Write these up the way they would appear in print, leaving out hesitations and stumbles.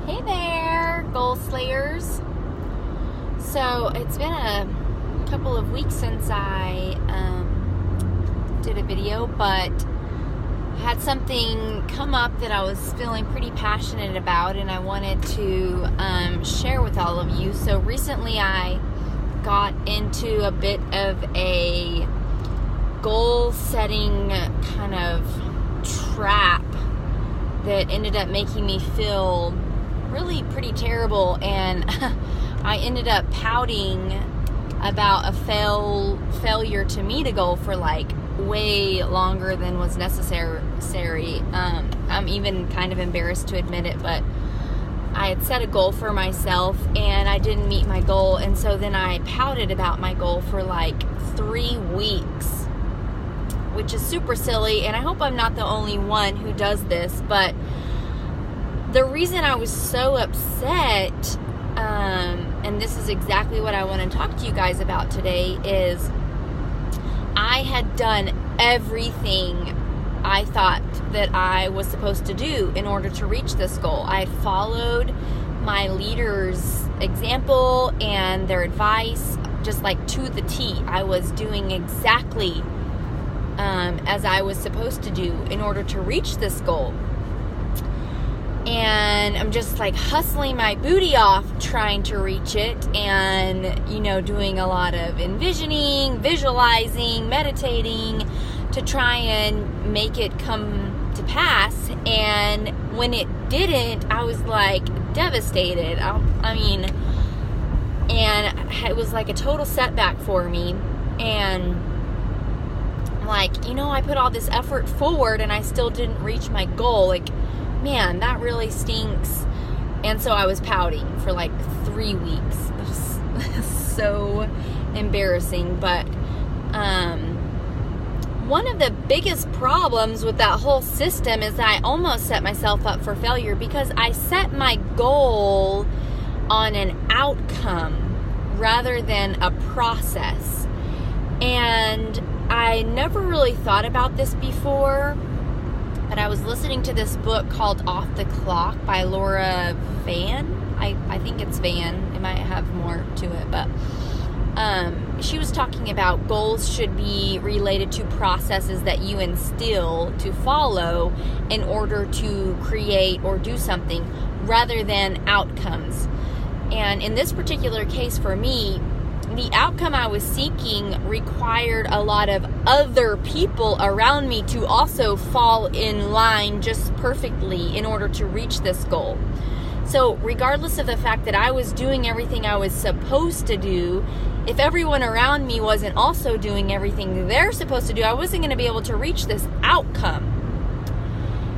Hey there, goal slayers. So it's been a couple of weeks since I did a video, but I had something come up that I was feeling pretty passionate about, and I wanted to share with all of you. So recently I got into a bit of a goal setting kind of trap that ended up making me feel really pretty terrible, and I ended up pouting about a failure to meet a goal for like way longer than was necessary. I'm even kind of embarrassed to admit it, but I had set a goal for myself and I didn't meet my goal, and so then I pouted about my goal for like 3 weeks, which is super silly, and I hope I'm not the only one who does this. But the reason I was so upset, and this is exactly what I want to talk to you guys about today, is I had done everything I thought that I was supposed to do in order to reach this goal. I followed my leaders' example and their advice just like to the T. I was doing exactly as I was supposed to do in order to reach this goal. And I'm just like hustling my booty off trying to reach it, and doing a lot of envisioning, visualizing, meditating to try and make it come to pass. And when it didn't, I was like devastated. And it was like a total setback for me. And like, I put all this effort forward and I still didn't reach my goal. Like, man, that really stinks. And so I was pouting for like 3 weeks. It was so embarrassing. But one of the biggest problems with that whole system is that I almost set myself up for failure, because I set my goal on an outcome rather than a process. And I never really thought about this before, but I was listening to this book called Off the Clock by Laura Van. I think it's Van. It might have more to it, but she was talking about goals should be related to processes that you instill to follow in order to create or do something, rather than outcomes. And in this particular case for me, the outcome I was seeking required a lot of other people around me to also fall in line just perfectly in order to reach this goal. So regardless of the fact that I was doing everything I was supposed to do, if everyone around me wasn't also doing everything they're supposed to do, I wasn't going to be able to reach this outcome.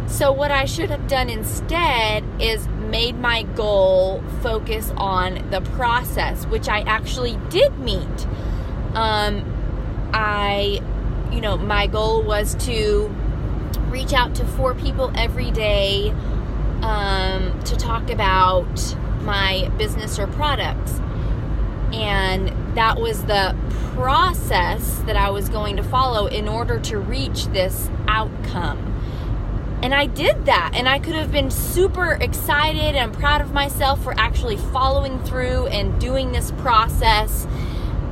So what I should have done instead is made my goal focus on the process, which I actually did meet. My goal was to reach out to 4 people every day to talk about my business or products. And that was the process that I was going to follow in order to reach this outcome. And I did that, and I could have been super excited and proud of myself for actually following through and doing this process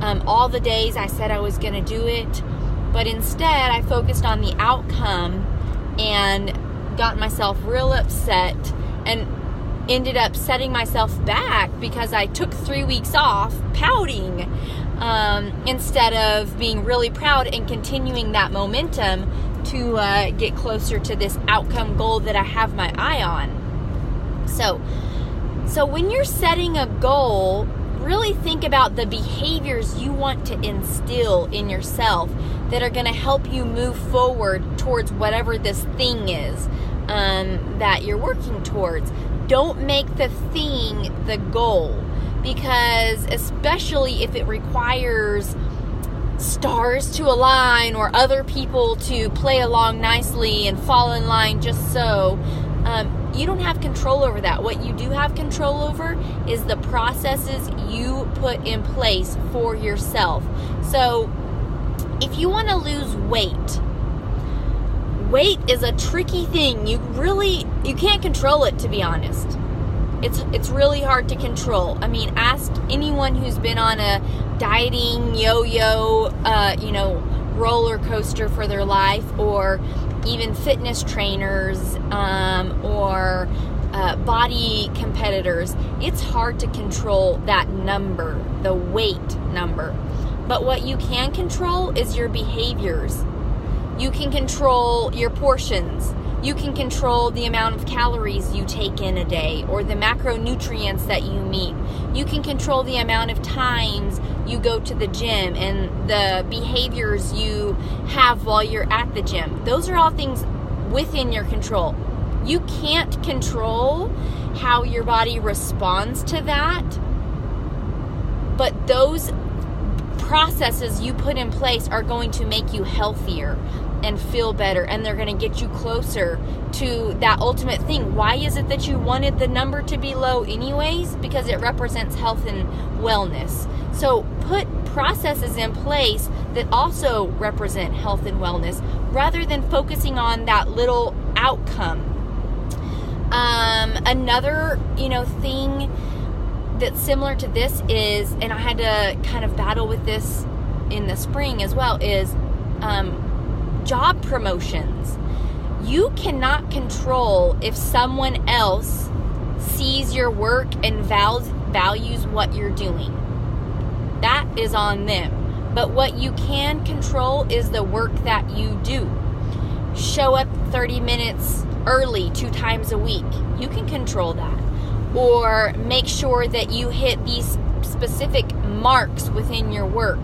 all the days I said I was going to do it. But instead, I focused on the outcome and got myself real upset and ended up setting myself back because I took 3 weeks off pouting instead of being really proud and continuing that momentum to get closer to this outcome goal that I have my eye on. So when you're setting a goal, really think about the behaviors you want to instill in yourself that are going to help you move forward towards whatever this thing is that you're working towards. Don't make the thing the goal, because especially if it requires stars to align or other people to play along nicely and fall in line just so, you don't have control over that. What you do have control over is the processes you put in place for yourself. So if you want to lose weight, weight is a tricky thing. You can't control it, to be honest. it's really hard to control. I mean, ask anyone who's been on a dieting yo-yo, roller coaster for their life, or even fitness trainers, or body competitors. It's hard to control that number, the weight number. But what you can control is your behaviors. You can control your portions. You can control the amount of calories you take in a day, or the macronutrients that you meet. You can control the amount of times you go to the gym and the behaviors you have while you're at the gym. Those are all things within your control. You can't control how your body responds to that, but those processes you put in place are going to make you healthier and feel better, and they're going to get you closer to that ultimate thing. Why is it that you wanted the number to be low anyways? Because it represents health and wellness. So put processes in place that also represent health and wellness, rather than focusing on that little outcome. Another, thing that's similar to this is, and I had to kind of battle with this in the spring as well, is job promotions. You cannot control if someone else sees your work and values what you're doing. That is on them. But what you can control is the work that you do. Show up 30 minutes early 2 times a week. You can control that. Or make sure that you hit these specific marks within your work.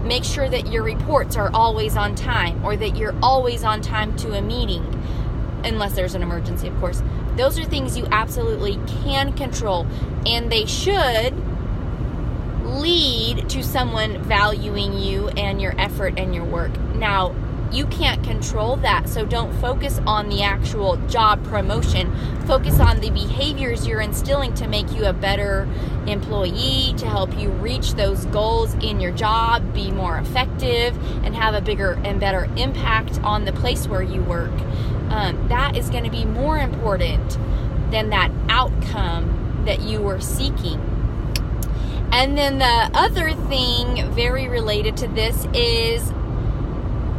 Make sure that your reports are always on time, or that you're always on time to a meeting, unless there's an emergency, of course. Those are things you absolutely can control, and they should lead to someone valuing you and your effort and your work. Now, you can't control that, so don't focus on the actual job promotion. Focus on the behaviors you're instilling to make you a better employee, to help you reach those goals in your job, be more effective, and have a bigger and better impact on the place where you work. That is going to be more important than that outcome that you were seeking. And then the other thing very related to this is,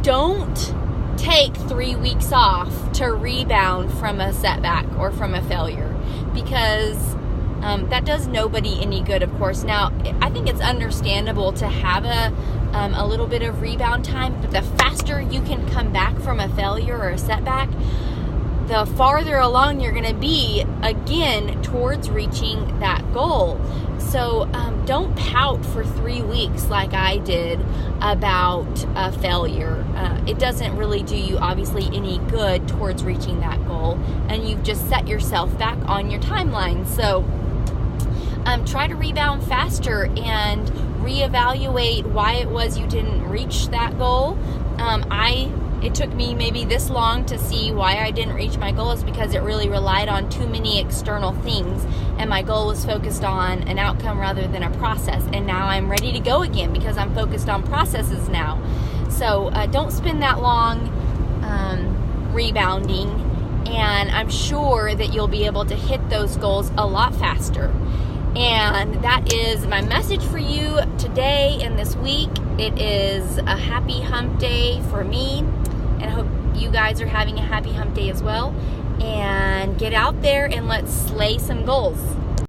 don't take 3 weeks off to rebound from a setback or from a failure, because that does nobody any good, of course. Now, I think it's understandable to have a little bit of rebound time, but the faster you can come back from a failure or a setback, the farther along you're going to be, again, towards reaching that goal. So don't pout for 3 weeks like I did about a failure. It doesn't really do you, obviously, any good towards reaching that goal, and you've just set yourself back on your timeline. So try to rebound faster and reevaluate why it was you didn't reach that goal. It took me maybe this long to see why I didn't reach my goals, because it really relied on too many external things, and my goal was focused on an outcome rather than a process. And now I'm ready to go again because I'm focused on processes now. So don't spend that long rebounding, and I'm sure that you'll be able to hit those goals a lot faster. And that is my message for you today and this week. It is a happy hump day for me, and I hope you guys are having a happy hump day as well. And get out there and let's slay some goals.